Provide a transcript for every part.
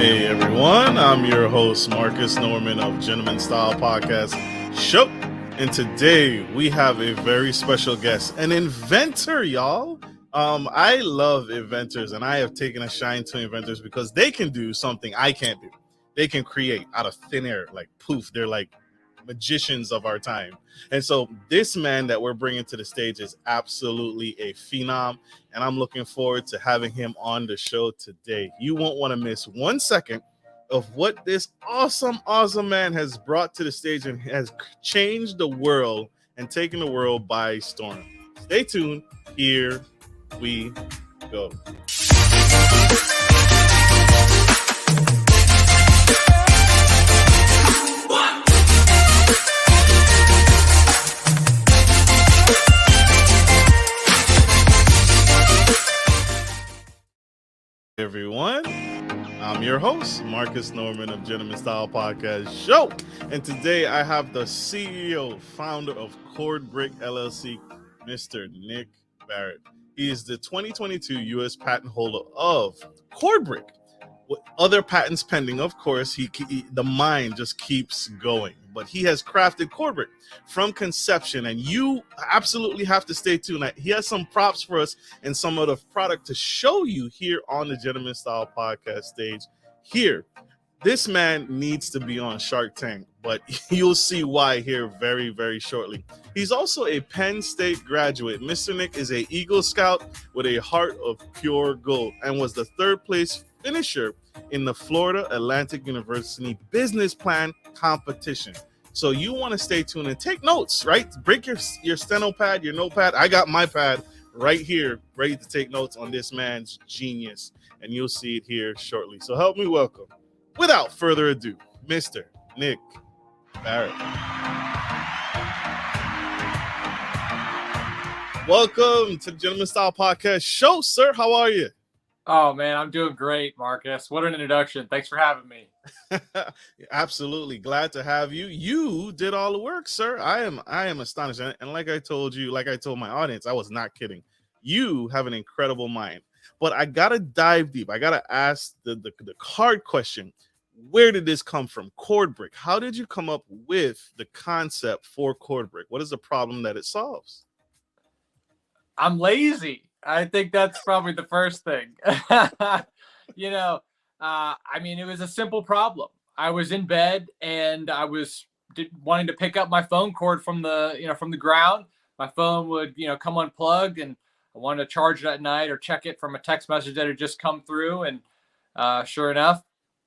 Hey everyone, I'm your host Marcus Norman of Gentleman Style Podcast Show, and today we have a very special guest, an inventor, y'all. I love inventors, and I have taken a shine to inventors because they can do something I can't do. They can create out of thin air, like poof. They're like magicians of our time. And so this man that we're bringing to the stage is absolutely a phenom, and I'm looking forward to having him on the show today. You won't want to miss 1 second of what this awesome man has brought to the stage and has changed the world and taken the world by storm. Stay tuned. Here we go. Everyone, I'm your host Marcus Norman of Gentleman Style Podcast Show, and today I have the CEO, founder of CordBrick LLC, Mr. Nick Barrett. He is the 2022 U.S. patent holder of CordBrick. With other patents pending, of course, the mind just keeps going. But he has crafted CordBrick from conception, and you absolutely have to stay tuned. He has some props for us and some of the product to show you here on the Gentleman Style Podcast stage. Here, this man needs to be on Shark Tank, but you'll see why here very, very shortly. He's also a Penn State graduate. Mr. Nick is an Eagle Scout with a heart of pure gold and was the third place finisher in the Florida Atlantic University business plan competition. So you want to stay tuned and take notes, right? Break your steno pad, your notepad. I got my pad right here, ready to take notes on this man's genius, and you'll see it here shortly. So help me welcome, without further ado, Mr. Nick Barrett. Welcome to the Gentleman Style Podcast Show, sir. How are you? Oh, man, I'm doing great, Marcus. What an introduction. Thanks for having me. Absolutely. Glad to have you. You did all the work, sir. I am astonished. And like I told you, like I told my audience, I was not kidding. You have an incredible mind. But I got to dive deep. I got to ask the hard question. Where did this come from? CordBrick. How did you come up with the concept for CordBrick? What is the problem that it solves? I'm lazy. I think that's probably the first thing. I mean, it was a simple problem. I was in bed and I was wanting to pick up my phone cord from the ground. My phone would, come unplugged, and I wanted to charge it at night or check it from a text message that had just come through. And sure enough, I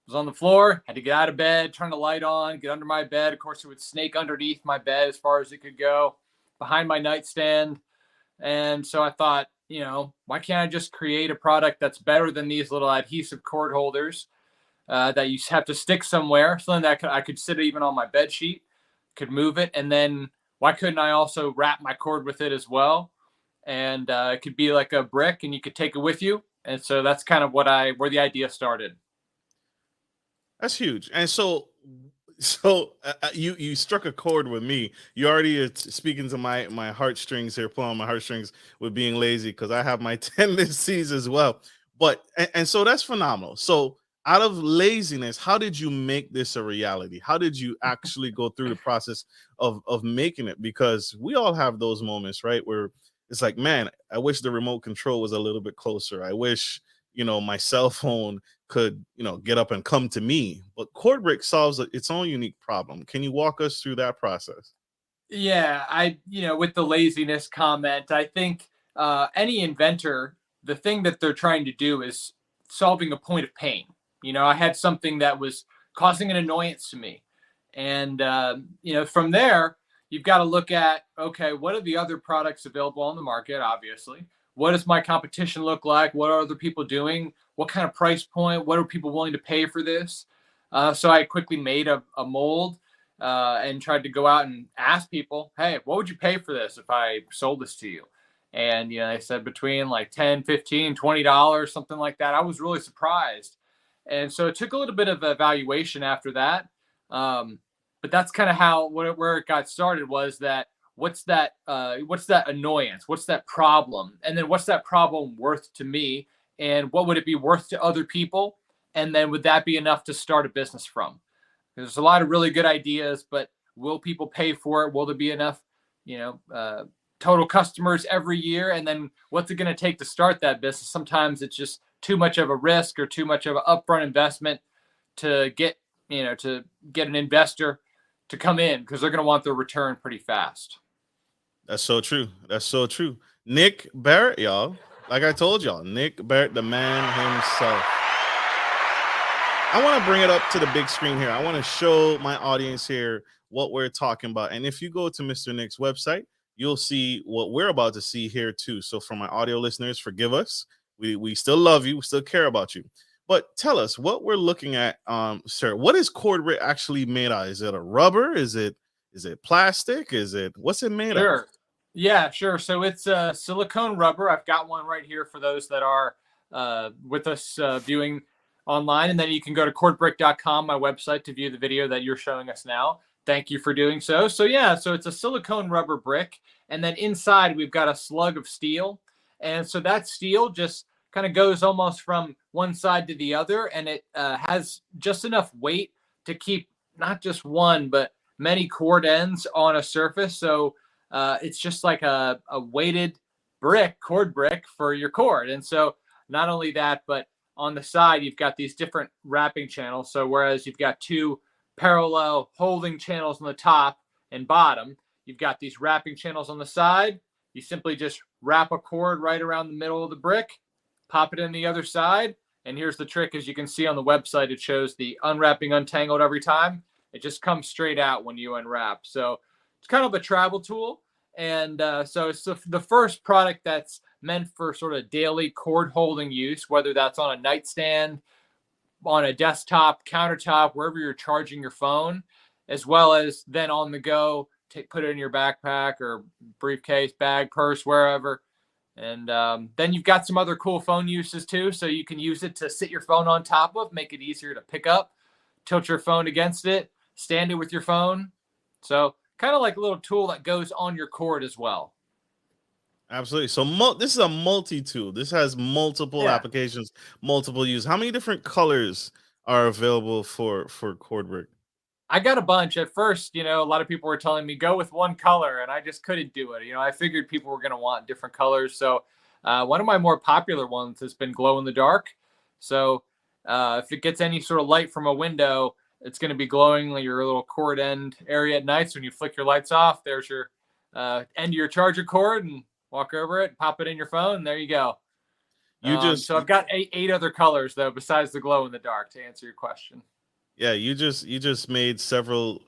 was on the floor, had to get out of bed, turn the light on, get under my bed. Of course, it would snake underneath my bed as far as it could go, behind my nightstand. And so I thought, why can't I just create a product that's better than these little adhesive cord holders that you have to stick somewhere, something that I could sit even on my bed sheet, could move it. And then why couldn't I also wrap my cord with it as well? And it could be like a brick and you could take it with you. And so that's kind of where the idea started. That's huge. And so you struck a chord with me. You already are speaking to my heartstrings here, pulling on my heartstrings with being lazy, because I have my tendencies as well. But and so that's phenomenal. So out of laziness, how did you make this a reality? How did you actually go through the process of making it? Because we all have those moments, right, where it's like, man, I wish the remote control was a little bit closer. I wish, my cell phone could, get up and come to me. But CordBrick solves its own unique problem. Can you walk us through that process? Yeah, with the laziness comment, I think any inventor, the thing that they're trying to do is solving a point of pain. I had something that was causing an annoyance to me. And, from there, you've got to look at, okay, what are the other products available on the market, obviously? What does my competition look like? What are other people doing? What kind of price point? What are people willing to pay for this? So I quickly made a mold and tried to go out and ask people, hey, what would you pay for this if I sold this to you? And, they said between like $10, $15, $20, something like that. I was really surprised. And so it took a little bit of evaluation after that. But that's kind of where it got started, was that what's that annoyance? What's that problem? And then what's that problem worth to me? And what would it be worth to other people? And then would that be enough to start a business from? There's a lot of really good ideas, but will people pay for it? Will there be enough, total customers every year? And then what's it going to take to start that business? Sometimes it's just too much of a risk or too much of an upfront investment to get an investor to come in, because they're going to want their return pretty fast. That's so true. That's so true. Nick Barrett, y'all. Like I told y'all, Nick Barrett, the man himself. I want to bring it up to the big screen here. I want to show my audience here what we're talking about. And if you go to Mr. Nick's website, you'll see what we're about to see here too. So for my audio listeners, forgive us. We still love you. We still care about you. But tell us what we're looking at, sir. What is CordBrick actually made out of? Is it a rubber? Is it plastic? What's it made Sure. of? Yeah, sure. So it's a silicone rubber. I've got one right here for those that are with us viewing online. And then you can go to cordbrick.com, my website, to view the video that you're showing us now. Thank you for doing so. So it's a silicone rubber brick. And then inside we've got a slug of steel. And so that steel just kind of goes almost from one side to the other. And it has just enough weight to keep not just one, but many cord ends on a surface. So it's just like a weighted cord brick for your cord. And so not only that, but on the side, you've got these different wrapping channels. So whereas you've got two parallel holding channels on the top and bottom, you've got these wrapping channels on the side. You simply just wrap a cord right around the middle of the brick, pop it in the other side. And here's the trick. As you can see on the website, it shows the unwrapping untangled every time. It just comes straight out when you unwrap. So it's kind of a travel tool. And so it's the first product that's meant for sort of daily cord holding use, whether that's on a nightstand, on a desktop, countertop, wherever you're charging your phone, as well as then on the go, put it in your backpack or briefcase, bag, purse, wherever. And then you've got some other cool phone uses too. So you can use it to sit your phone on top of, make it easier to pick up, tilt your phone against it, stand it with your phone. So kind of like a little tool that goes on your cord as well. Absolutely. So this is a multi-tool. This has multiple applications, multiple use. How many different colors are available for CordBrick? I got a bunch. At first, a lot of people were telling me go with one color, and I just couldn't do it. I figured people were going to want different colors. So one of my more popular ones has been glow in the dark. So if it gets any sort of light from a window, it's going to be glowing like your little cord end area at night. So when you flick your lights off, there's your end of your charger cord, and walk over it, pop it in your phone, and there you go. So I've got eight other colors though, besides the glow in the dark, to answer your question. Yeah, you just made several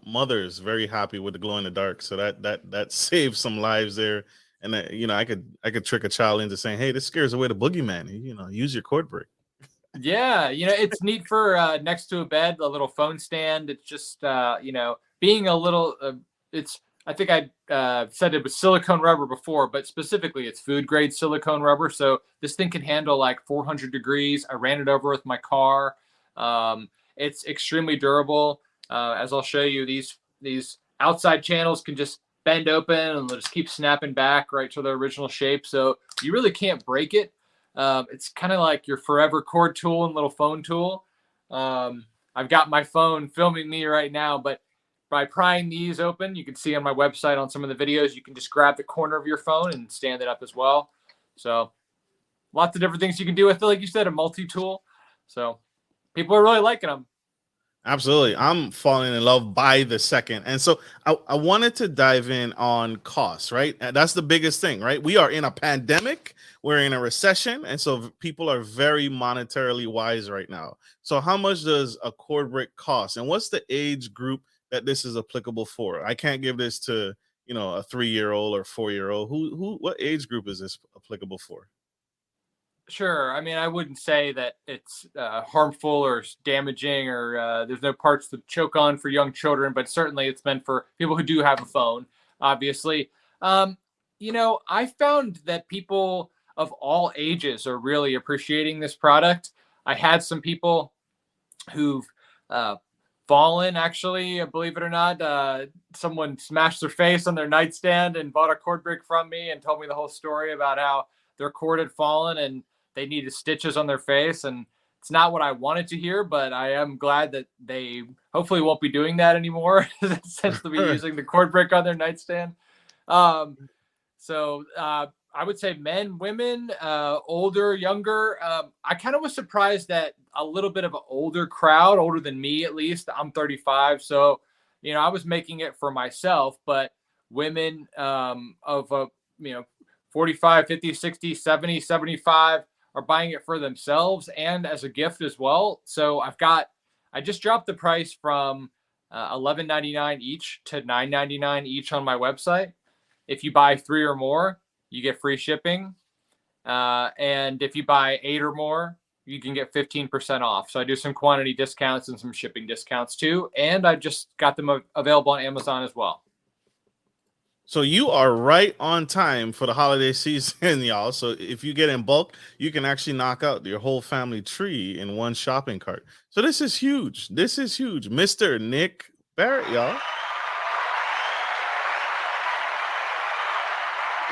mothers very happy with the glow in the dark. So that saved some lives there. And I could trick a child into saying, "Hey, this scares away the boogeyman. Use your CordBrick." Yeah, it's neat for next to a bed, a little phone stand. It's just being a little. I think I said it was silicone rubber before, but specifically it's food grade silicone rubber. So this thing can handle like 400 degrees. I ran it over with my car. It's extremely durable. As I'll show you, these outside channels can just bend open and they'll just keep snapping back right to their original shape. So you really can't break it. It's kind of like your forever cord tool and little phone tool. I've got my phone filming me right now, but by prying these open, you can see on my website on some of the videos, you can just grab the corner of your phone and stand it up as well. So lots of different things you can do with it. Like you said, a multi-tool. So people are really liking them. Absolutely. I'm falling in love by the second. And so I wanted to dive in on costs, right? And that's the biggest thing, right? We are in a pandemic. We're in a recession. And so people are very monetarily wise right now. So how much does a CordBrick cost? And what's the age group that this is applicable for? I can't give this to, a 3-year-old or 4-year-old. What age group is this applicable for? Sure. I mean, I wouldn't say that it's harmful or damaging or there's no parts to choke on for young children, but certainly it's meant for people who do have a phone, obviously. I found that people of all ages are really appreciating this product. I had some people who've fallen, actually, believe it or not. Someone smashed their face on their nightstand and bought a CordBrick from me and told me the whole story about how their cord had fallen and they needed stitches on their face. And It's not what I wanted to hear, but I am glad that they hopefully won't be doing that anymore since they'll be using the CordBrick on their nightstand. So I would say men, women, older, younger. I kind of was surprised that a little bit of an older crowd, older than me at least. I'm 35, so I was making it for myself, but women of 45, 50, 60, 70, 75 are buying it for themselves and as a gift as well. So I just dropped the price from $11.99 each to $9.99 each on my website. If you buy 3 or more, you get free shipping. And if you buy 8 or more, you can get 15% off. So I do some quantity discounts and some shipping discounts too. And I just got them available on Amazon as well. So you are right on time for the holiday season, y'all. So if you get in bulk, you can actually knock out your whole family tree in one shopping cart. So this is huge. This is huge. Mr. Nick Barrett, y'all.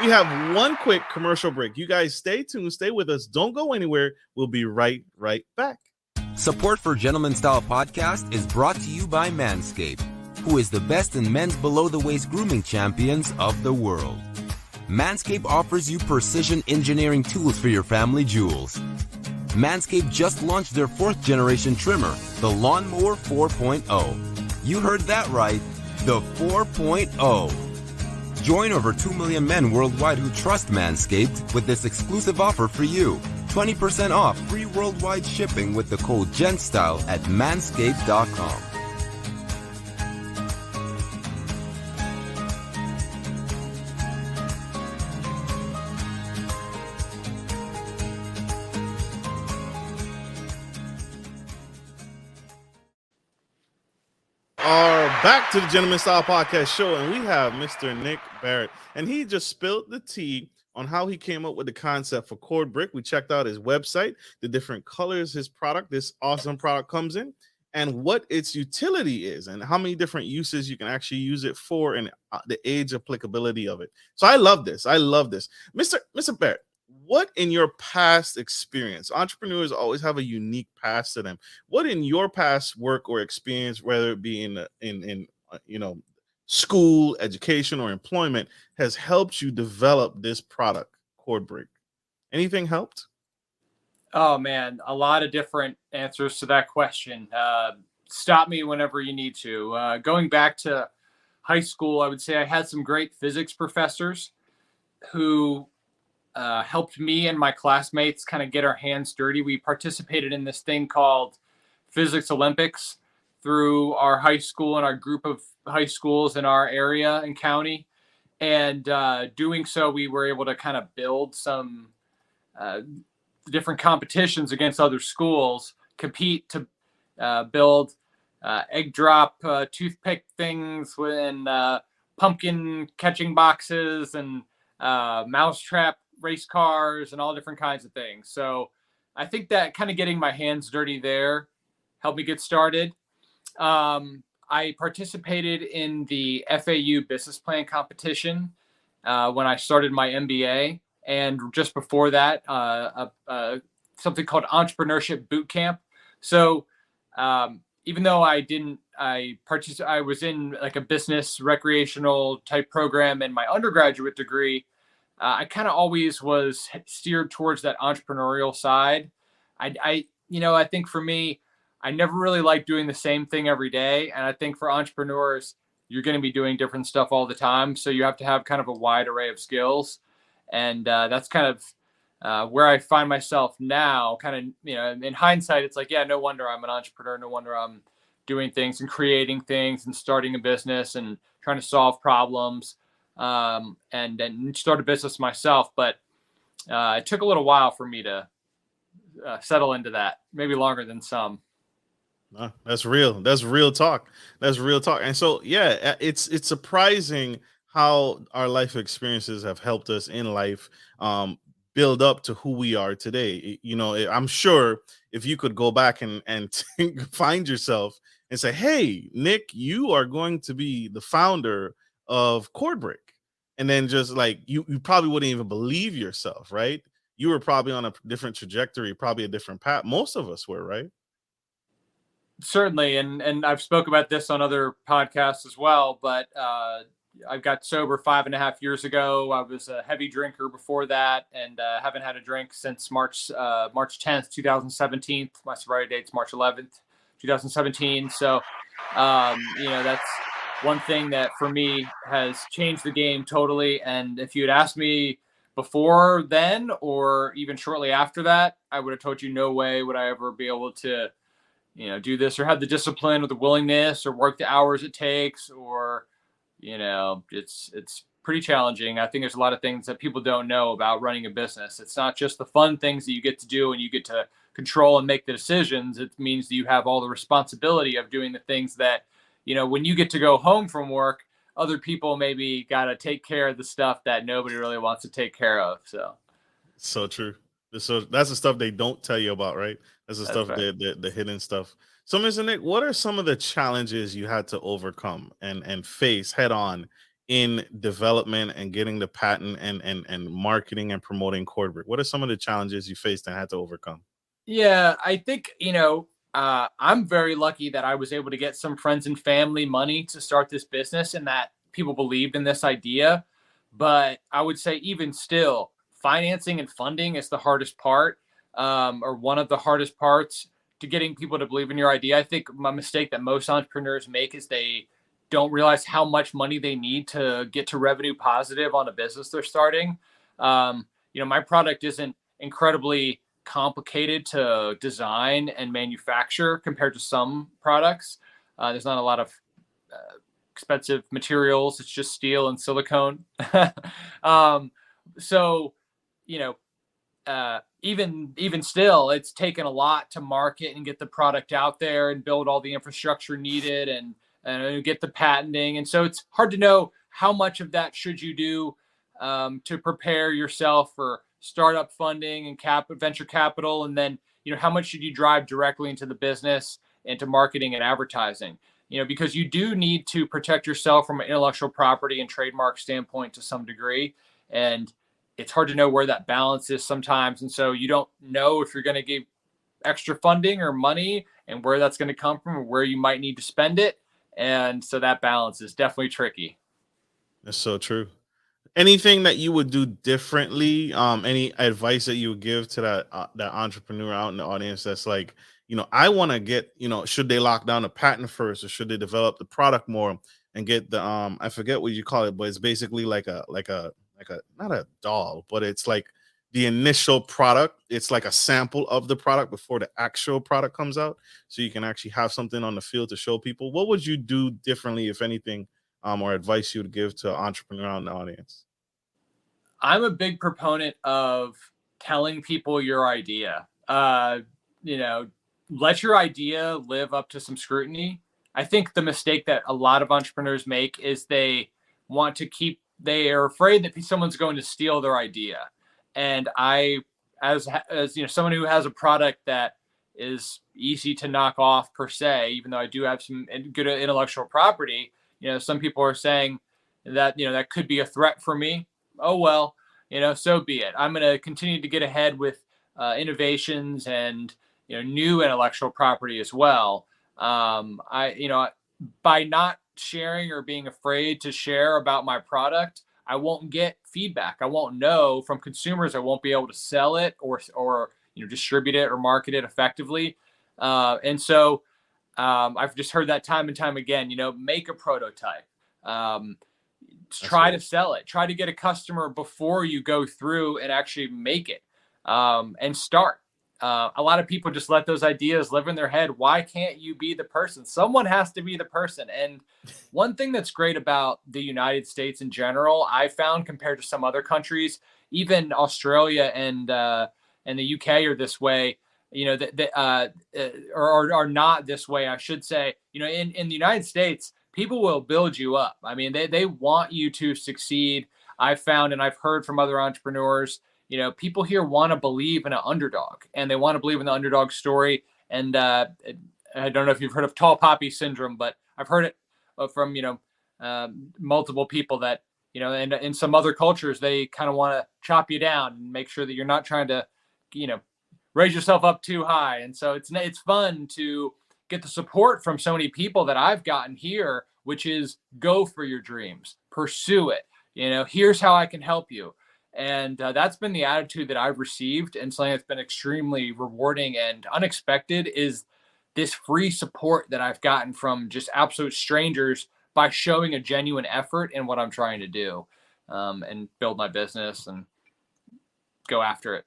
We have one quick commercial break. You guys stay tuned. Stay with us. Don't go anywhere. We'll be right back. Support for Gentleman Style Podcast is brought to you by Manscaped, who is the best in men's below-the-waist grooming champions of the world. Manscaped offers you precision engineering tools for your family jewels. Manscaped just launched their 4th-generation trimmer, the Lawnmower 4.0. You heard that right, the 4.0. Join over 2 million men worldwide who trust Manscaped with this exclusive offer for you. 20% off free worldwide shipping with the code GENTSTYLE at manscaped.com. Back to the Gentleman Style Podcast show, and we have Mr. Nick Barrett, and he just spilled the tea on how he came up with the concept for CordBrick. We checked out his website, the different colors this awesome product comes in, and what its utility is, and how many different uses you can actually use it for, and the age applicability of it. So I love this. Mr. Barrett, what in your past experience, entrepreneurs always have a unique past to them. What in your past work or experience, whether it be in school, education, or employment, has helped you develop this product, CordBrick? Anything helped? Oh man, a lot of different answers to that question. Stop me whenever you need to. Going back to high school, I would say I had some great physics professors who helped me and my classmates kind of get our hands dirty. We participated in this thing called Physics Olympics through our high school and our group of high schools in our area and county. And doing so, we were able to kind of build some different competitions against other schools, compete to build egg drop toothpick things and pumpkin catching boxes and mousetrap race cars and all different kinds of things. So I think that kind of getting my hands dirty there helped me get started. I participated in the FAU business plan competition when I started my MBA, and just before that, something called entrepreneurship boot camp. So even though I was in like a business recreational type program in my undergraduate degree. I kind of always was steered towards that entrepreneurial side. I think for me, I never really liked doing the same thing every day. And I think for entrepreneurs, you're going to be doing different stuff all the time. So you have to have kind of a wide array of skills. And that's kind of where I find myself now, kind of, in hindsight, it's like, yeah, no wonder I'm an entrepreneur. No wonder I'm doing things and creating things and starting a business and trying to solve problems. And start a business myself, but it took a little while for me to settle into that, maybe longer than some. That's real. That's real talk. And so, yeah, it's surprising how our life experiences have helped us in life build up to who we are today. I'm sure if you could go back and find yourself and say, hey, Nick, you are going to be the founder of CordBrick. And then just like you probably wouldn't even believe yourself, right? you were probably on a different trajectory, probably a different path. Most of us were, right? Certainly, and I've spoke about this on other podcasts as well, but I got sober 5.5 years ago. I was a heavy drinker before that, and haven't had a drink since March 10th, 2017. My sobriety date's March 11th, 2017. So, that's one thing that for me has changed the game totally. And if you had asked me before then, or even shortly after that, I would have told you no way would I ever be able to do this or have the discipline or the willingness or work the hours it takes, or, it's pretty challenging. I think there's a lot of things that people don't know about running a business. It's not just the fun things that you get to do and you get to control and make the decisions. It means that you have all the responsibility of doing the things that, when you get to go home from work, other people maybe got to take care of the stuff that nobody really wants to take care of. So true. So that's the stuff they don't tell you about, right? That's the stuff, right. the hidden stuff. So, Mr. Nick, what are some of the challenges you had to overcome and face head on in development and getting the patent and marketing and promoting CordBrick? What are some of the challenges you faced and had to overcome? Yeah, I think, I'm very lucky that I was able to get some friends and family money to start this business and that people believed in this idea. But I would say even still, financing and funding is the hardest part, or one of the hardest parts to getting people to believe in your idea. I think my mistake that most entrepreneurs make is they don't realize how much money they need to get to revenue positive on a business they're starting. My product isn't incredibly complicated to design and manufacture compared to some products. There's not a lot of expensive materials. It's just steel and silicone. So, even still, it's taken a lot to market and get the product out there and build all the infrastructure needed and get the patenting. And so it's hard to know how much of that should you do to prepare yourself for startup funding and venture capital. And then, how much should you drive directly into the business and to marketing and advertising? Because you do need to protect yourself from an intellectual property and trademark standpoint to some degree. And it's hard to know where that balance is sometimes. And so you don't know if you're going to give extra funding or money and where that's going to come from or where you might need to spend it. And so that balance is definitely tricky. That's so true. Anything that you would do differently? Any advice that you would give to that entrepreneur out in the audience that's like, I want to get, should they lock down the patent first or should they develop the product more and get the I forget what you call it, but it's basically like a not a doll, but it's like the initial product. It's like a sample of the product before the actual product comes out, so you can actually have something on the field to show people. What would you do differently, if anything, or advice you would give to an entrepreneur out in the audience? I'm a big proponent of telling people your idea. Let your idea live up to some scrutiny. I think the mistake that a lot of entrepreneurs make is they are afraid that someone's going to steal their idea. And I, as someone who has a product that is easy to knock off per se, even though I do have some good intellectual property, some people are saying that, that could be a threat for me. Oh, well, so be it. I'm going to continue to get ahead with innovations and, new intellectual property as well. By not sharing or being afraid to share about my product, I won't get feedback. I won't know from consumers. I won't be able to sell it or distribute it or market it effectively. And so I've just heard that time and time again. Make a prototype. Try to sell it. Try to get a customer before you go through and actually make it and start. A lot of people just let those ideas live in their head. Why can't you be the person? Someone has to be the person. And one thing that's great about the United States in general, I found compared to some other countries, even Australia and the UK are this way, are not this way, I should say. In the United States, people will build you up. I mean, they want you to succeed. I've found, and I've heard from other entrepreneurs, people here want to believe in an underdog and they want to believe in the underdog story. And I don't know if you've heard of tall poppy syndrome, but I've heard it from, multiple people that, and in some other cultures, they kind of want to chop you down and make sure that you're not trying to, raise yourself up too high. And so it's fun to get the support from so many people that I've gotten here, which is go for your dreams, pursue it. Here's how I can help you. And that's been the attitude that I've received. And something that's been extremely rewarding and unexpected is this free support that I've gotten from just absolute strangers by showing a genuine effort in what I'm trying to do, and build my business and go after it.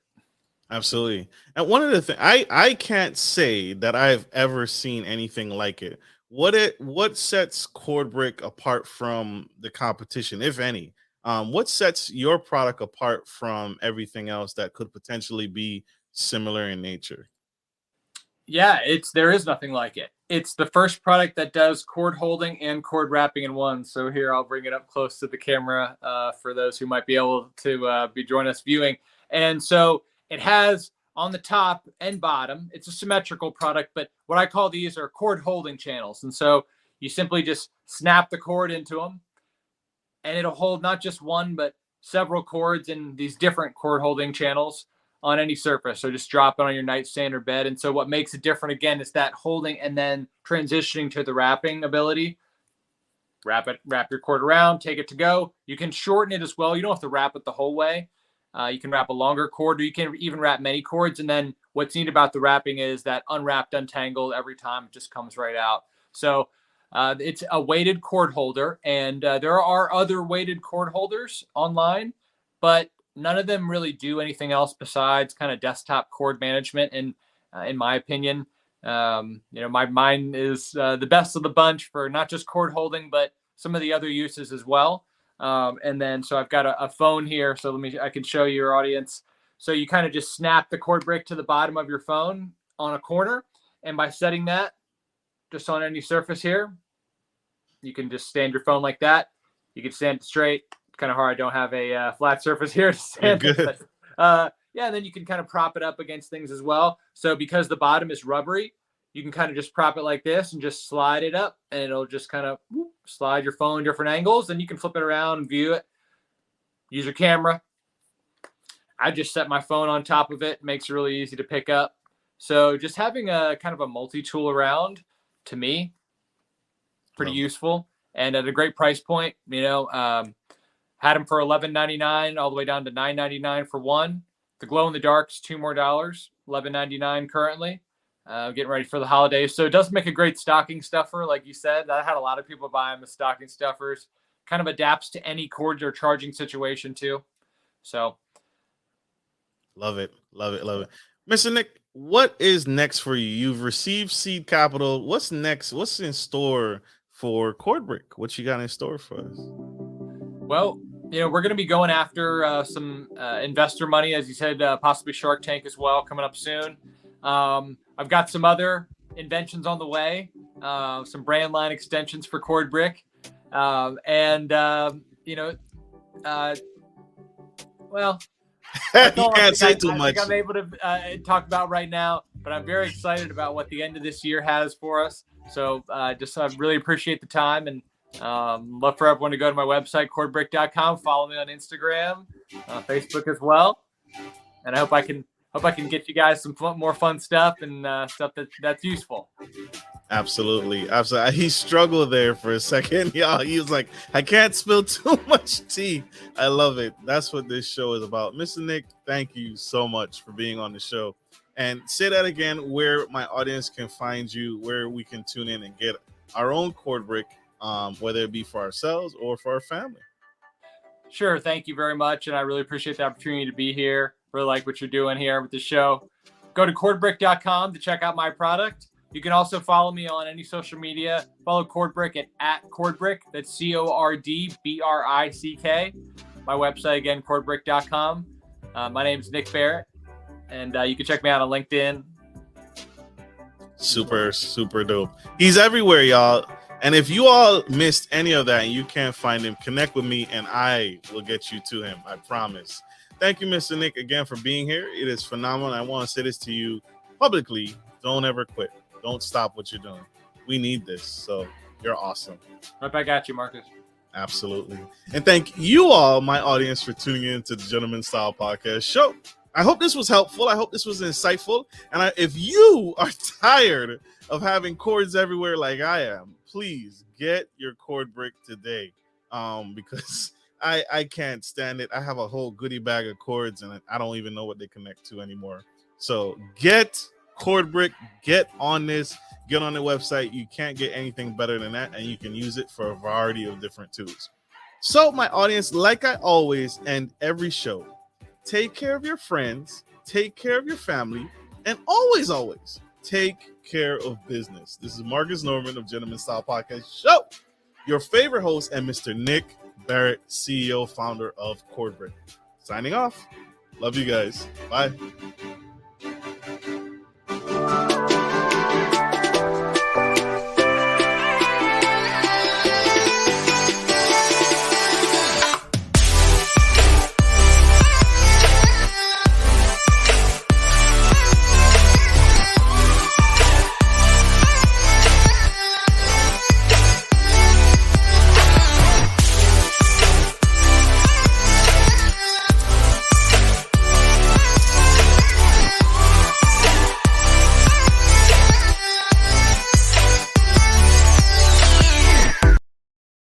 Absolutely. And one of the things, I can't say that I've ever seen anything like it. What sets CordBrick apart from the competition, if any? What sets your product apart from everything else that could potentially be similar in nature? Yeah, there is nothing like it. It's the first product that does cord holding and cord wrapping in one. So here, I'll bring it up close to the camera for those who might be able to be joining us viewing. And so it has on the top and bottom, it's a symmetrical product, but what I call these are cord holding channels. And so you simply just snap the cord into them, and it'll hold not just one, but several cords in these different cord holding channels on any surface. So just drop it on your nightstand or bed. And so what makes it different, again, is that holding and then transitioning to the wrapping ability. Wrap your cord around, take it to go. You can shorten it as well. You don't have to wrap it the whole way. You can wrap a longer cord, or you can even wrap many cords. And then what's neat about the wrapping is that unwrapped, untangled, every time it just comes right out. So it's a weighted cord holder, and there are other weighted cord holders online, but none of them really do anything else besides kind of desktop cord management. And in my opinion, mine is the best of the bunch for not just cord holding, but some of the other uses as well. And then, so I've got a phone here. So I can show your audience. So you kind of just snap the CordBrick to the bottom of your phone on a corner. And by setting that just on any surface here, you can just stand your phone like that. You can stand it straight. It's kind of hard. I don't have a flat surface here to stand it, but, and then you can kind of prop it up against things as well. So because the bottom is rubbery, you can kind of just prop it like this and just slide it up, and it'll just kind of slide your phone different angles, and you can flip it around and view it. Use your camera. I just set my phone on top of it. Makes it really easy to pick up. So just having a kind of a multi-tool around, to me, pretty useful, and at a great price point. Had them for $11.99 all the way down to $9.99 for one. The glow in the dark's $2 more, $11.99 currently. Getting ready for the holidays. So it does make a great stocking stuffer. Like you said, I had a lot of people buy them as stocking stuffers. Kind of adapts to any cord or charging situation too. So. Love it. Mr. Nick, what is next for you? You've received seed capital. What's next? What's in store for CordBrick? What you got in store for us? Well, we're going to be going after some investor money, as you said, possibly Shark Tank as well, coming up soon. I've got some other inventions on the way, some brand line extensions for CordBrick. Well, you can't say too much. I think I'm able to talk about right now, but I'm very excited about what the end of this year has for us. So I really appreciate the time, and love for everyone to go to my website, cordbrick.com. Follow me on Instagram, Facebook as well. And I hope I can get you guys some more fun stuff and stuff that's useful. Absolutely. He struggled there for a second, y'all. He was like, I can't spill too much tea. I love it. That's what this show is about. Mr. Nick, thank you so much for being on the show. And say that again, where my audience can find you, where we can tune in and get our own CordBrick, whether it be for ourselves or for our family. Sure. Thank you very much. And I really appreciate the opportunity to be here. Really like what you're doing here with the show. Go to cordbrick.com to check out my product. You can also follow me on any social media. Follow CordBrick at CordBrick. That's CordBrick. My website, again, cordbrick.com. My name is Nick Barrett, and you can check me out on LinkedIn. Super dope. He's everywhere, y'all. And if you all missed any of that and you can't find him, connect with me and I will get you to him. I promise. Thank you, Mr. Nick, again for being here. It is phenomenal. I want to say this to you publicly. Don't ever quit. Don't stop what you're doing. We need this. So you're awesome. Right back at you, Marcus. Absolutely. And thank you all, my audience, for tuning in to the Gentleman Style Podcast Show. I hope this was helpful. I hope this was insightful. And if you are tired of having cords everywhere like I am, please get your CordBrick today, because I can't stand it. I have a whole goodie bag of cords, and I don't even know what they connect to anymore. So get CordBrick, get on this, get on the website. You can't get anything better than that, and you can use it for a variety of different tools. So, my audience, like I always end every show, take care of your friends, take care of your family, and always, always take care of business. This is Marcus Norman of Gentleman Style Podcast Show, your favorite host, and Mr. Nick Barrett, CEO, founder of CordBrick. Signing off. Love you guys. Bye.